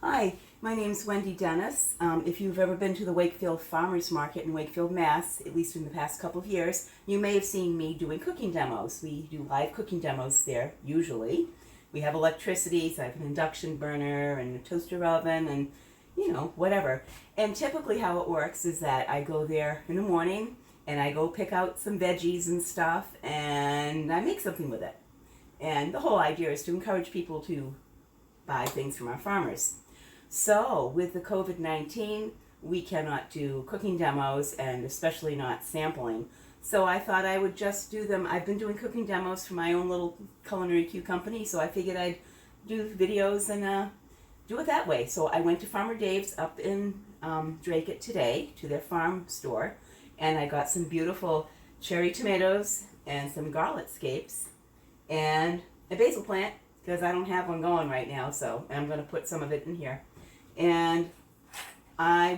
Hi, my name's Wendy Dennis. If you've ever been to the Wakefield Farmers Market in Wakefield, Mass., at least in the past couple of years, you may have seen me doing cooking demos. We do live cooking demos there, usually. We have electricity, so I have an induction burner and a toaster oven and, whatever. And typically how it works is that I go there in the morning and I go pick out some veggies and stuff and I make something with it. And the whole idea is to encourage people to buy things from our farmers. So with the COVID-19, we cannot do cooking demos and especially not sampling. So I thought I would just do them. I've been doing cooking demos for my own little culinary Q company, so I figured I'd do videos and do it that way. So I went to Farmer Dave's up in Drake today to their farm store, and I got some beautiful cherry tomatoes and some garlic scapes and a basil plant because I don't have one going right now, so I'm going to put some of it in here. And I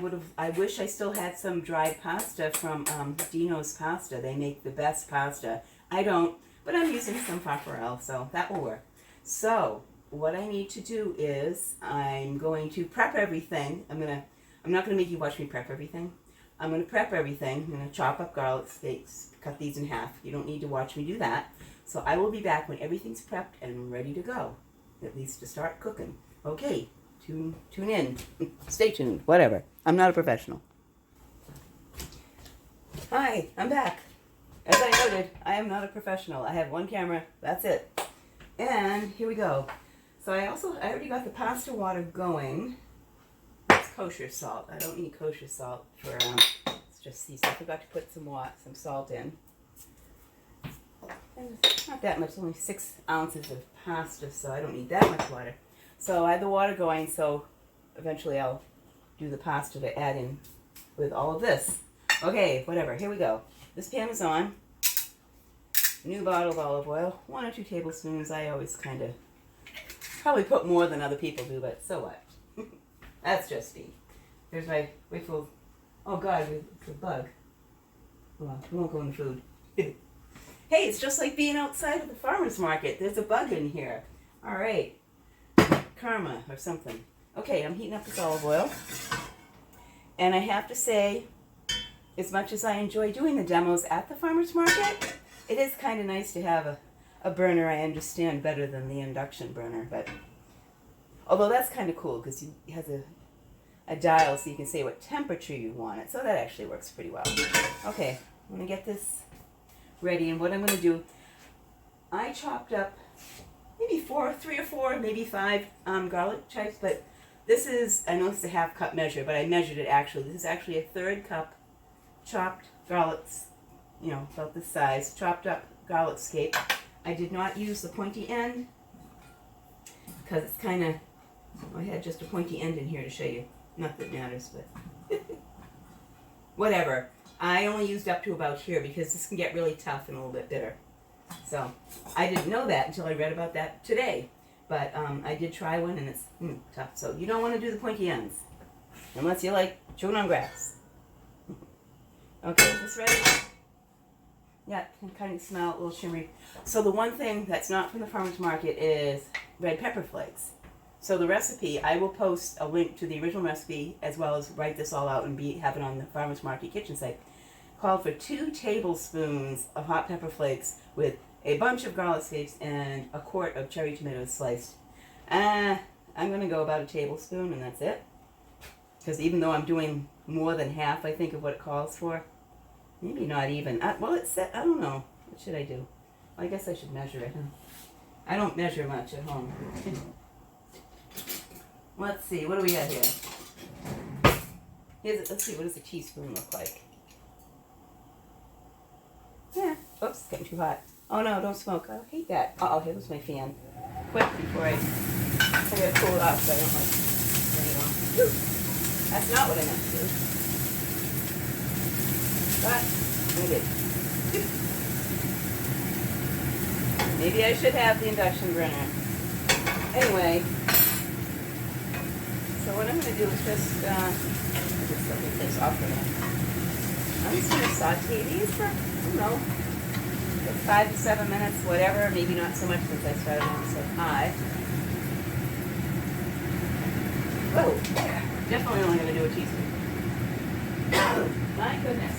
wish I still had some dried pasta from Dino's Pasta. They make the best pasta. I don't, but I'm using some farfalle, so that will work. So what I need to do is I'm going to prep everything. I'm not going to make you watch me prep everything. I'm going to prep everything. I'm going to chop up garlic steaks, cut these in half. You don't need to watch me do that. So I will be back when everything's prepped and ready to go, at least to start cooking. Okay. Tune in. Stay tuned. Whatever. I'm not a professional. Hi, I'm back. As I noted, I am not a professional. I have one camera. That's it. And here we go. So I already got the pasta water going. It's kosher salt. I don't need kosher salt for it's just sea salt. I forgot to put some salt in. And it's not that much. Only 6 ounces of pasta, so I don't need that much water. So I have the water going, so eventually I'll do the pasta to add in with all of this. Okay, whatever, here we go. This pan is on. New bottle of olive oil, 1 or 2 tablespoons. I always probably put more than other people do, but so what? That's just me. There's my Wakefield. Oh God, it's a bug. Hold on, we won't go in the food. Hey, it's just like being outside of the farmer's market. There's a bug in here. All right. Karma or something. Okay, I'm heating up this olive oil. And I have to say, as much as I enjoy doing the demos at the farmer's market, it is kind of nice to have a burner I understand better than the induction burner. But although that's kind of cool because it has a dial so you can say what temperature you want it. So that actually works pretty well. Okay, I'm going to get this ready. And what I'm going to do, I chopped up maybe 3 or 4, maybe 5 garlic chives, but this is, I know it's a half cup measure, but I measured it actually. This is actually a 1/3 cup chopped garlics, about this size, chopped up garlic scape. I did not use the pointy end because it's I had just a pointy end in here to show you. Not that it matters, but whatever. I only used up to about here because this can get really tough and a little bit bitter. So I didn't know that until I read about that today. But I did try one and it's tough. So you don't want to do the pointy ends unless you like chewing on grass. Okay, is this ready? Yeah, it can kind of smell a little shimmery. So the one thing that's not from the farmer's market is red pepper flakes. So the recipe, I will post a link to the original recipe as well as write this all out and have it on the farmer's market kitchen site. Called for 2 tablespoons of hot pepper flakes with a bunch of garlic scapes and a quart of cherry tomatoes sliced. I'm going to go about a tablespoon and that's it. Because even though I'm doing more than half, I think, of what it calls for, maybe not even. Well, it said, I don't know. What should I do? Well, I guess I should measure it, huh? I don't measure much at home. Let's see, what do we got here? Let's see, what does a teaspoon look like? Yeah. Oops, it's getting too hot. Oh no, don't smoke. I hate that. Uh-oh, here goes my fan. Quick, before I gotta cool it off so I don't burn it on. That's not what I meant to do. But, I did. Maybe I should have the induction burner. Anyway, so what I'm going to do is just let me take off for now. I'm just going to saute these for, 5 to 7 minutes, whatever. Maybe not so much since I started on so high. Whoa. Definitely only going to do a teaspoon. My goodness.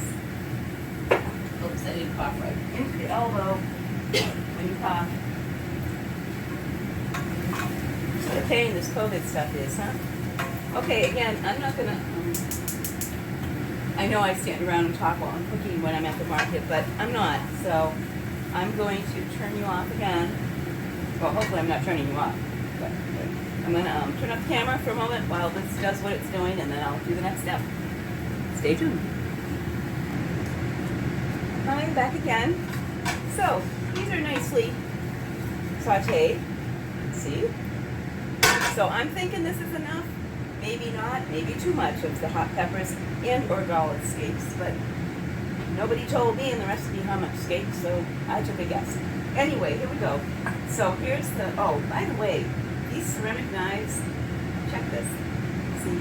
Oops, I didn't cough right into the elbow when you cough. What a pain this COVID stuff is, huh? Okay, again, I'm not going to... I know I stand around and talk while I'm cooking when I'm at the market, but I'm not. So I'm going to turn you off again. Well, hopefully I'm not turning you off. But I'm going to turn off the camera for a moment while this does what it's doing, and then I'll do the next step. Stay tuned. Hi, back again. So these are nicely sauteed. See? So I'm thinking this is enough. Maybe not, maybe too much of the hot peppers and or garlic scapes, but nobody told me in the recipe how much scapes, so I took a guess. Anyway, here we go. So here's the, oh, by the way, these ceramic knives, check this. See,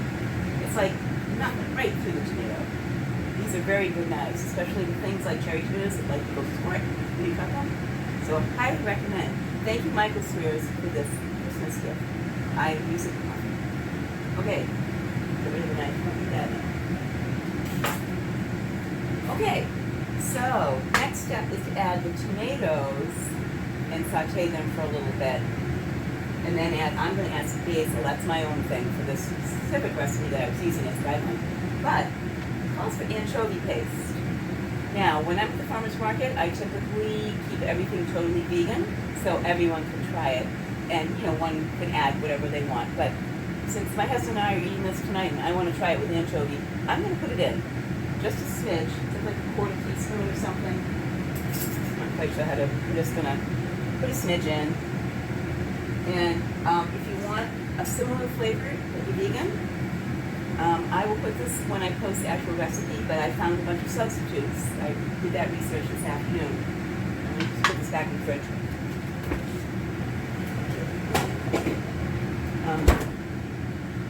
it's like nothing right through the tomato. These are very good knives, especially with things like cherry tomatoes that like to go squirt when you cut them. So I highly recommend. Thank you, Michael Swears, for this Christmas gift. I use it often. Okay, get rid of the knife. Don't need that now. Okay, so next step is to add the tomatoes and saute them for a little bit. And then I'm going to add some basil. That's my own thing for this specific recipe that I was using as guideline. But it calls for anchovy paste. Now, when I'm at the farmer's market, I typically keep everything totally vegan, so everyone can try it. And, you know, one can add whatever they want. But since my husband and I are eating this tonight and I want to try it with anchovy, I'm going to put it in. Just a smidge. It's like a quarter teaspoon or something. I'm not quite sure how to, I'm just going to put a smidge in. And if you want a similar flavor like a vegan, I will put this when I post the actual recipe, but I found a bunch of substitutes. I did that research this afternoon. Let me just put this back in the fridge.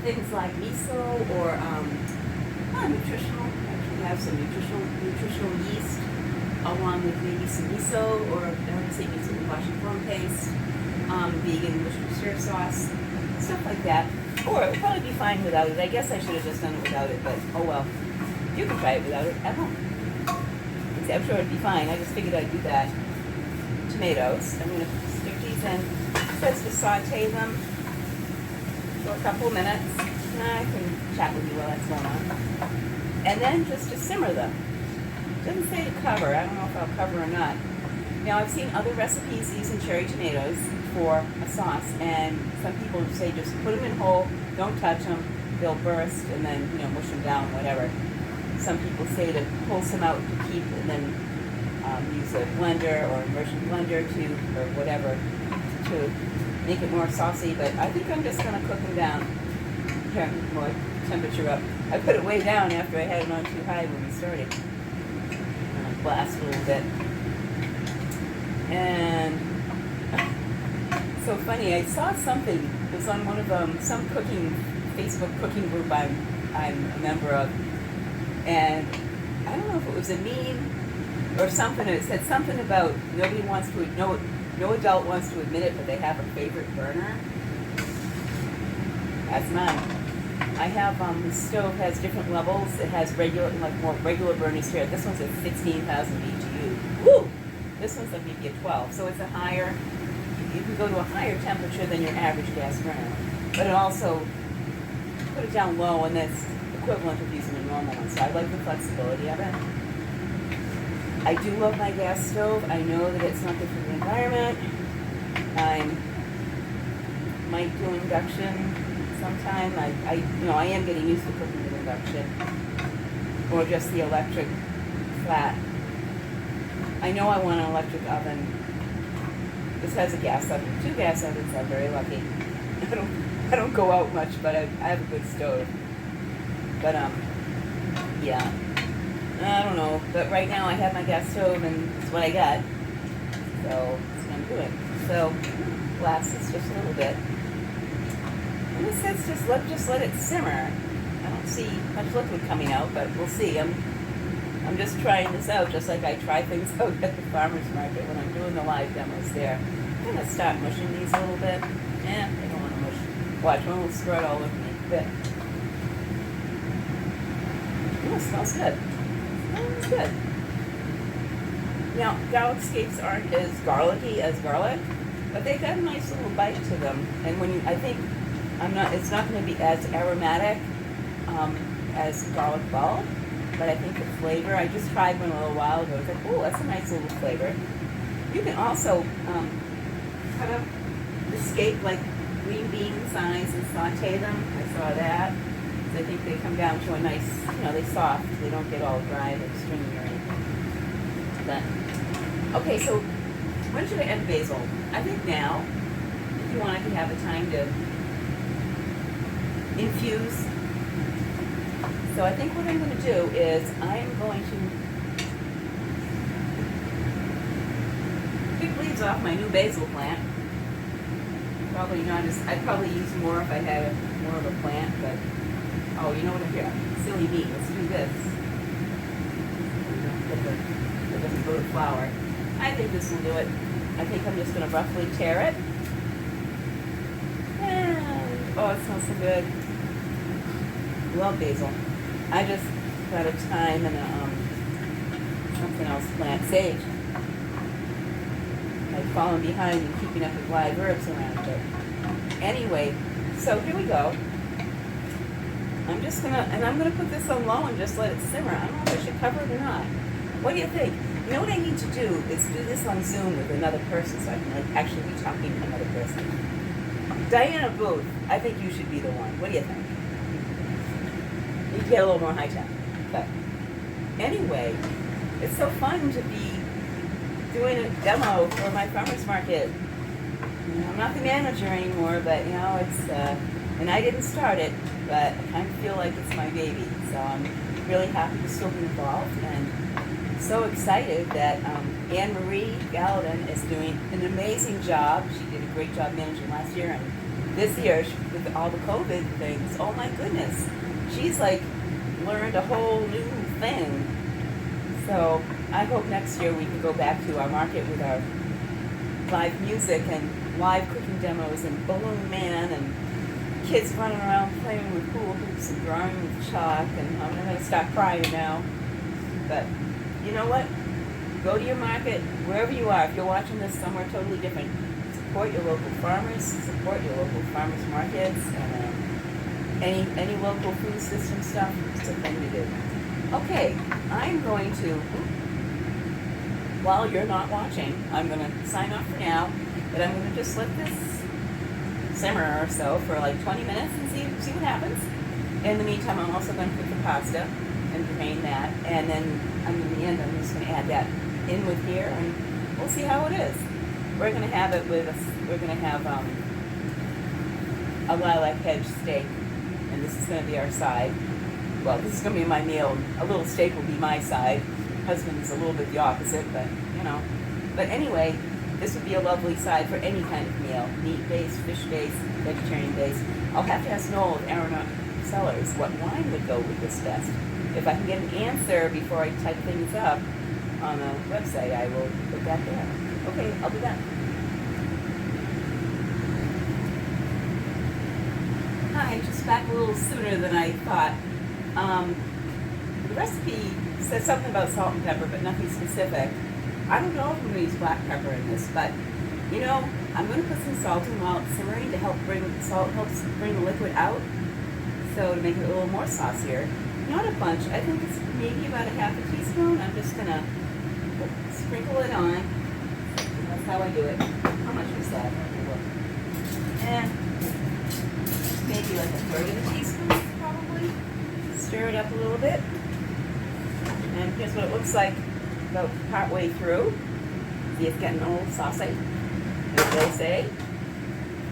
Things like miso or nutritional. Actually, have some nutritional yeast along with maybe some miso or I would say miso and Washington paste, vegan Worcestershire sauce, stuff like that. Or it would probably be fine without it. I guess I should have just done it without it, but oh well. You can try it without it at home. I'm sure it'd be fine. I just figured I'd do that. Tomatoes. I'm going to stick these in just to saute them for a couple of minutes. I can chat with you while that's going on. And then just to simmer them. It doesn't say to cover. I don't know if I'll cover or not. Now I've seen other recipes using cherry tomatoes for a sauce, and some people say just put them in whole, don't touch them, they'll burst, and then mush them down, whatever. Some people say to pull some out to keep, and then use a blender or immersion blender or whatever to make it more saucy. But I think I'm just going to cook them down. Turn more temperature up. I put it way down after I had it on too high when we started. Blast a little bit. And so funny, I saw something. It was on one of some Facebook cooking group I'm a member of, and I don't know if it was a meme or something. It said something about no adult wants to admit it, but they have a favorite burner. That's mine. I have the stove has different levels. It has more regular burners here. This one's at 16,000 BTU. Woo! This one's a maybe a 12, so it's a higher. You can go to a higher temperature than your average gas burner, but it also put it down low, and that's equivalent of using a normal one. So I like the flexibility of it. I do love my gas stove. I know that it's not good for the environment. I might do induction sometime. I am getting used to cooking with induction, or just the electric flat. I know I want an electric oven. This has a gas oven, 2 gas ovens. I'm very lucky. I don't go out much, but I have a good stove. But yeah, I don't know. But right now I have my gas stove, and it's what I got. So that's what I'm doing. So blast this just a little bit. And this says just let it simmer. I don't see much liquid coming out, but we'll see. I'm just trying this out, just like I try things out at the farmer's market when I'm doing the live demos there. I'm going to start mushing these a little bit. They don't want to mush. Watch, one will spread all over me. Bit. Oh, it smells good. Smells good. Now, garlic scapes aren't as garlicky as garlic, but they've got a nice little bite to them. And when you, I think, it's not going to be as aromatic as garlic bulb, but I think the flavor, I just tried one a little while ago. I was like, oh, that's a nice little flavor. You can also cut up the scape like green bean size and saute them. I saw that. So I think they come down to a nice, they're soft. They don't get all dry like stringy or anything. But, okay, so when should I add basil? I think now, if you wanted to have the time to infuse. So I think what I'm going to do is I'm going to pick leaves off my new basil plant. Probably not as, I'd probably use more if I had more of a plant, but, oh, you know what, here, silly me, let's do this. It doesn't go to flour. I think this will do it. I think I'm just going to roughly tear it. And, oh, it smells so good. Love basil. I just got a thyme and a, something else plant, sage. I've fallen behind in keeping up with live herbs around it. Anyway, so here we go. I'm just gonna, and I'm gonna put this on low and just let it simmer. I don't know if I should cover it or not. What do you think? You know what I need to do is do this on Zoom with another person so I can like actually be talking to another person. Diana Booth, I think you should be the one. What do you think? You get a little more high tech. But anyway, it's so fun to be doing a demo for my farmer's market. I'm not the manager anymore, but it's, and I didn't start it, but I kind of feel like it's my baby. So I'm really happy to still be involved and so excited that Anne-Marie Gallatin is doing an amazing job. She did a great job managing last year, and this year with all the COVID things, oh my goodness, she's like learned a whole new thing. So I hope next year we can go back to our market with our live music and live cooking demos and Balloon Man and kids running around playing with hula hoops and drawing with chalk, and I'm going to start crying now. But you know what? Go to your market, wherever you are. If you're watching this somewhere totally different, support your local farmers, support your local farmers markets, and any local food system stuff. It's a thing to do. Okay, I'm going to, while you're not watching, I'm going to sign off for now, but I'm going to just let this simmer or so for like 20 minutes and see what happens. In the meantime, I'm also going to cook the pasta and drain that, and then in the end, I'm just going to add that in with here, and we'll see how it is. We're going to have it with we're going to have a lilac hedge steak, and this is going to be our side. Well, this is going to be my meal. A little steak will be my side. Husband's a little bit the opposite, but But anyway, this would be a lovely side for any kind of meal. Meat-based, fish-based, vegetarian-based. I'll have to ask Noel of Aeronaut Cellars what wine would go with this best. If I can get an answer before I type things up on a website, I will put that there. Okay, I'll do that. Hi, just back a little sooner than I thought. The recipe says something about salt and pepper, but nothing specific. I don't know if I'm going to use black pepper in this, but I'm going to put some salt in while it's simmering to help bring salt helps bring the liquid out. So to make it a little more saucier. Not a bunch. I think it's maybe about a half a teaspoon. I'm just going to sprinkle it on. That's how I do it. How much was that? And maybe like a third of a teaspoon, probably. Stir it up a little bit. And here's what it looks like about partway through. See, it's getting a little saucy, as they say.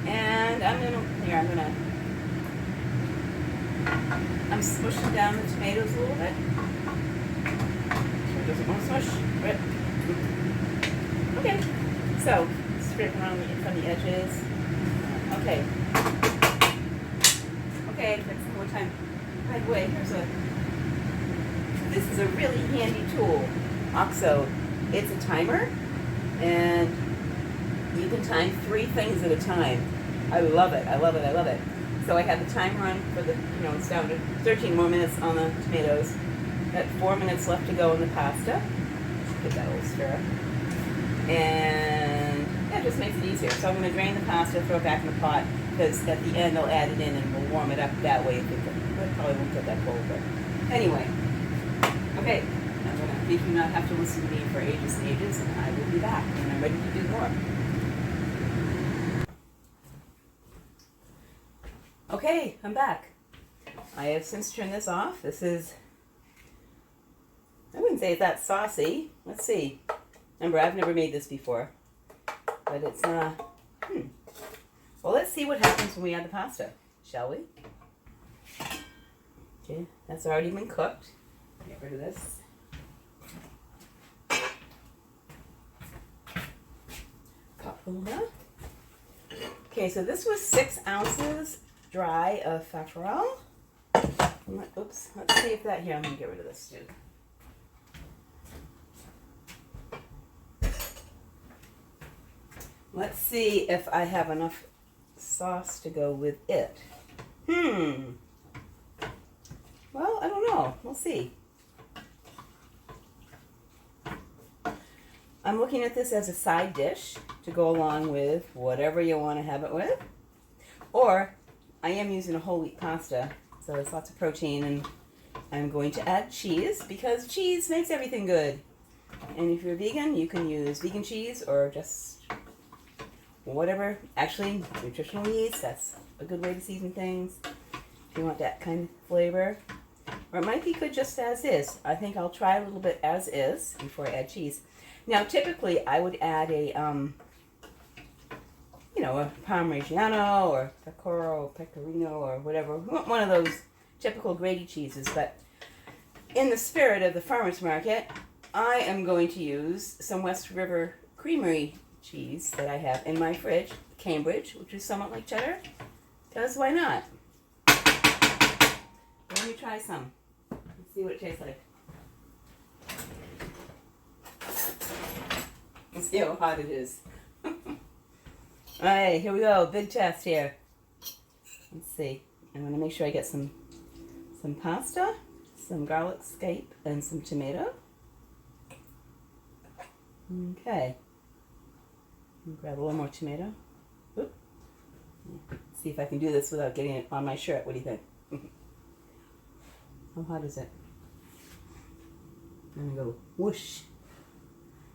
And I'm smushing down the tomatoes a little bit. Sure doesn't want to smush, but okay. So scrape around from the edges. Okay. Okay, that's some more time. By the way, this is a really handy tool. OXO. It's a timer, and you can time 3 things at a time. I love it. I love it. I love it. So I have the timer on for the, it's down to 13 more minutes on the tomatoes. Got 4 minutes left to go in the pasta. Give that a little stir. And yeah, it just makes it easier. So I'm going to drain the pasta, throw it back in the pot, because at the end I'll add it in and we'll warm it up that way. It probably won't get that cold, but anyway. Okay, I'm going to make you not have to listen to me for ages and ages, and I will be back when I'm ready to do more. Okay, I'm back. I have since turned this off. This is, I wouldn't say it's that saucy. Let's see. Remember, I've never made this before. But it's, well, let's see what happens when we add the pasta, shall we? Okay, that's already been cooked. Get rid of this. Paprika. Okay, so this was 6 ounces dry of farfalle. Oops, let's see if that here, I'm going to get rid of this too. Let's see if I have enough sauce to go with it. Well, I don't know. We'll see. I'm looking at this as a side dish to go along with whatever you want to have it with. Or, I am using a whole wheat pasta, so there's lots of protein, and I'm going to add cheese because cheese makes everything good. And if you're vegan, you can use vegan cheese or just whatever. Actually, nutritional yeast, that's a good way to season things if you want that kind of flavor. Or it might be good just as is. I think I'll try a little bit as is before I add cheese. Now, typically, I would add a, a Parmigiano or Pecorino or whatever, one of those typical Grady cheeses. But in the spirit of the farmer's market, I am going to use some West River Creamery cheese that I have in my fridge, Cambridge, which is somewhat like cheddar, because why not? Let me try some. Let's see what it tastes like. Let's see how hot it is. Alright, here we go. Big test here. Let's see. I'm going to make sure I get some pasta, some garlic scape, and some tomato. Okay. Grab a little more tomato. Oop. See if I can do this without getting it on my shirt. What do you think? How hot is it? I'm going to go whoosh.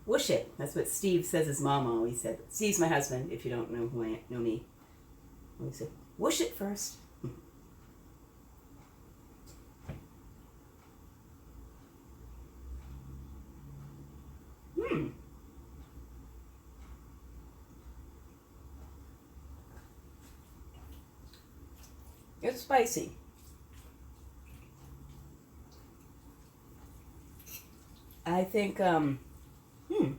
Whoosh it. That's what Steve says his mom always said. Steve's my husband, if you don't know who know me. Always said, whoosh it first. It's spicy. I think, if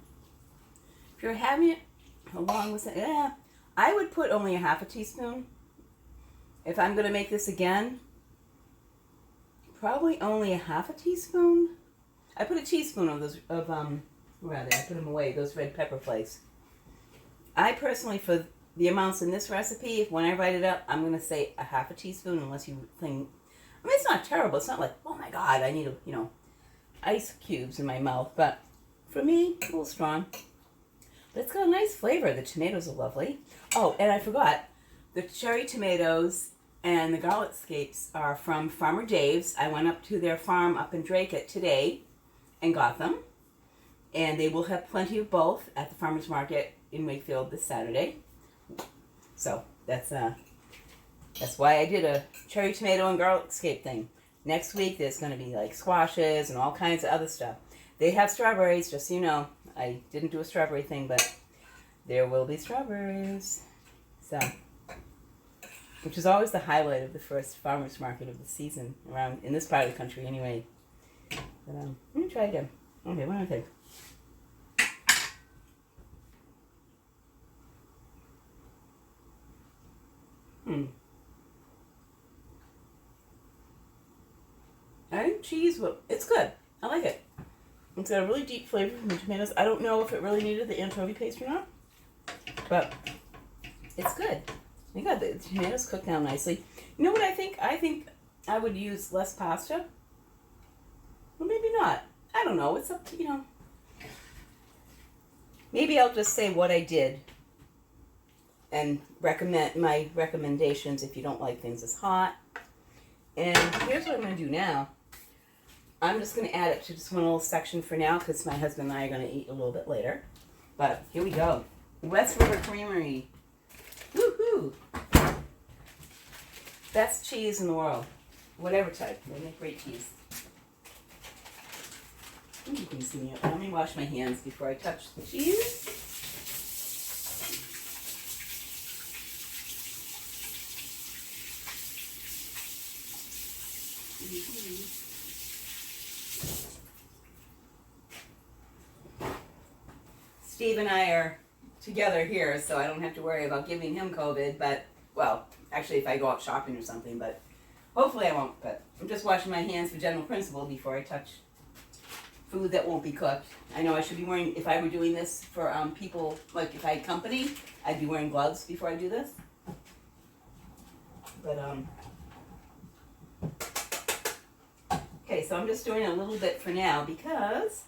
you're having it along with it, I would put only a half a teaspoon. If I'm going to make this again, probably only a half a teaspoon. I put a teaspoon of those, where are they? I put them away, those red pepper flakes. I personally, for the amounts in this recipe, when I write it up, I'm going to say a half a teaspoon, unless you think, I mean, it's not terrible. It's not like, oh my God, I need, ice cubes in my mouth. But for me, a little strong. But it's got a nice flavor. The tomatoes are lovely. Oh, and I forgot, the cherry tomatoes and the garlic scapes are from Farmer Dave's. I went up to their farm up in Drake today and got them. And they will have plenty of both at the farmer's market in Wakefield this Saturday. So that's why I did a cherry tomato and garlic scape thing. Next week there's going to be like squashes and all kinds of other stuff. They have strawberries, just so you know. I didn't do a strawberry thing, but there will be strawberries. So, which is always the highlight of the first farmer's market of the season around in this part of the country, anyway. But let me try again. Okay, what do I think? I think cheese, well, it's good. I like it. It's got a really deep flavor from the tomatoes. I don't know if it really needed the anchovy paste or not, but it's good. You got the tomatoes cooked down nicely. You know what I think? I think I would use less pasta. Well, maybe maybe not. I don't know. It's up to, maybe I'll just say what I did and recommend my recommendations if you don't like things as hot. And here's what I'm going to do now. I'm just going to add it to just one little section for now because my husband and I are going to eat a little bit later. But here we go. West River Creamery. Woohoo! Best cheese in the world. Whatever type. They make great cheese. You can see me. Let me wash my hands before I touch the cheese. Steve and I are together here, so I don't have to worry about giving him COVID, but, well, actually if I go out shopping or something, but hopefully I won't. But I'm just washing my hands for general principle before I touch food that won't be cooked. I know I should be wearing, if I were doing this for people, like if I had company, I'd be wearing gloves before I do this. But, okay, so I'm just doing a little bit for now because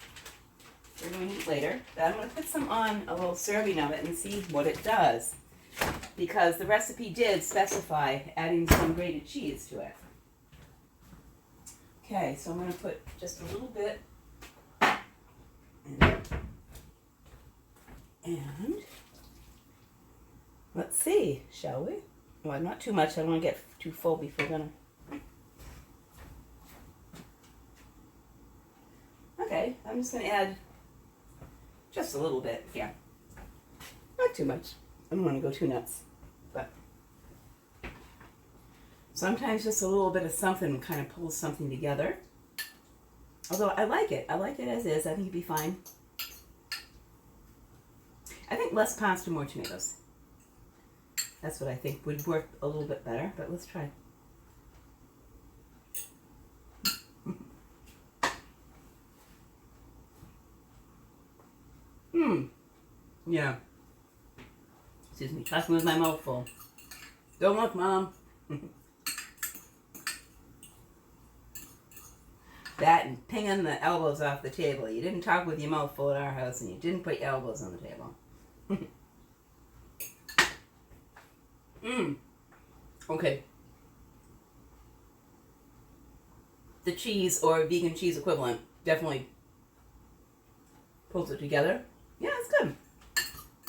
we're going to eat later. But I'm going to put some on a little serving of it and see what it does. Because the recipe did specify adding some grated cheese to it. Okay, so I'm going to put just a little bit. And let's see, shall we? Well, not too much. I don't want to get too full before we're going to. Okay, I'm just going to add just a little bit here. Not too much. I don't want to go too nuts. But sometimes just a little bit of something kind of pulls something together. Although I like it. I like it as is. I think it'd be fine. I think less pasta, more tomatoes. That's what I think would work a little bit better. But let's try. Yeah. Excuse me, talking with my mouth full. Don't look, Mom. That and pinging the elbows off the table. You didn't talk with your mouth full at our house, and you didn't put your elbows on the table. Okay. The cheese or vegan cheese equivalent definitely pulls it together. Yeah, it's good.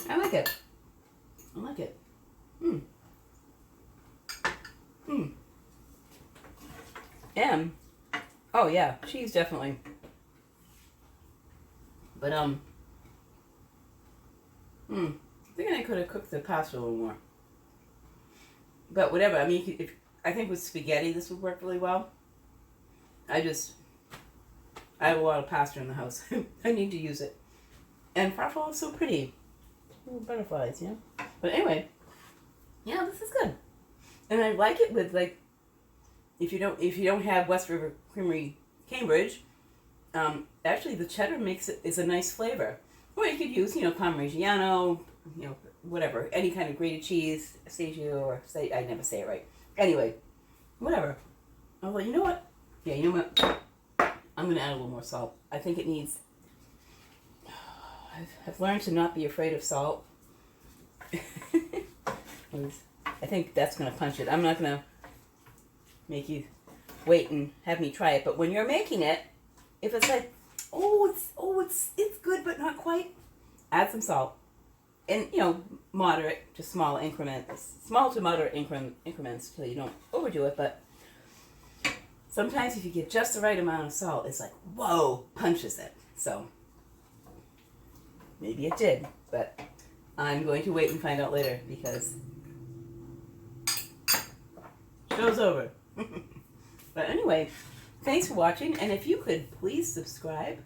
I like it. I like it. And, oh yeah, cheese definitely. But I think I could have cooked the pasta a little more. But whatever. I mean, I think with spaghetti this would work really well. I have a lot of pasta in the house. I need to use it. And farfalle is so pretty. Little butterflies, yeah. But anyway, yeah, this is good. And I like it with, like, if you don't have West River Creamery Cambridge, actually the cheddar is a nice flavor. Or you could use, Parmigiano, whatever, any kind of grated cheese, I never say it right. Anyway, whatever. Although, you know what? Yeah, you know what? I'm going to add a little more salt. I think it needs... I've learned to not be afraid of salt. I think that's going to punch it. I'm not going to make you wait and have me try it. But when you're making it, if it's like, it's good but not quite, add some salt. And, moderate to small increments. Small to moderate increments till you don't overdo it. But sometimes if you get just the right amount of salt, it's like, whoa, punches it. So... maybe it did, but I'm going to wait and find out later because show's over. But anyway, thanks for watching, and if you could please subscribe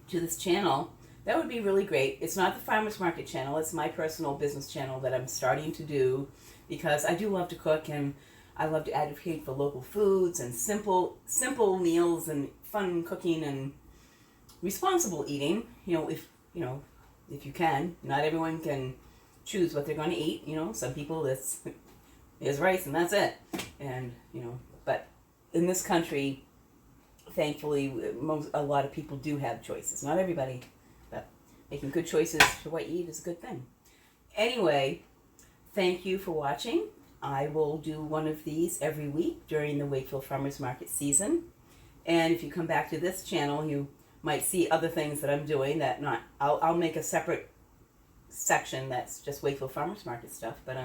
to this channel, that would be really great. It's not the Farmer's Market channel, it's my personal business channel that I'm starting to do because I do love to cook and I love to advocate for local foods and simple meals and fun cooking and responsible eating, if you can. Not everyone can choose what they're going to eat, some people is rice and that's it. And, but in this country, thankfully, a lot of people do have choices. Not everybody, but making good choices for what you eat is a good thing. Anyway, thank you for watching. I will do one of these every week during the Wakefield Farmers Market season. And if you come back to this channel, you might see other things that I'm doing that not, I'll make a separate section that's just Wakefield Farmers Market stuff. But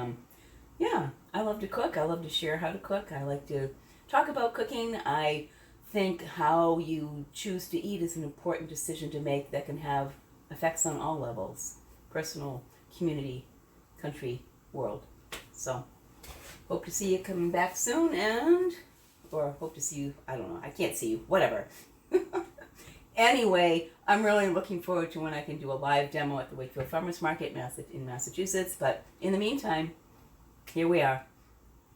yeah, I love to cook. I love to share how to cook. I like to talk about cooking. I think how you choose to eat is an important decision to make that can have effects on all levels: personal, community, country, world. So hope to see you coming back soon, or hope to see you, I don't know, I can't see you, whatever. Anyway, I'm really looking forward to when I can do a live demo at the Wakefield Farmers Market in Massachusetts. But in the meantime, here we are.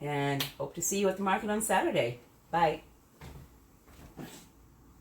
And hope to see you at the market on Saturday. Bye.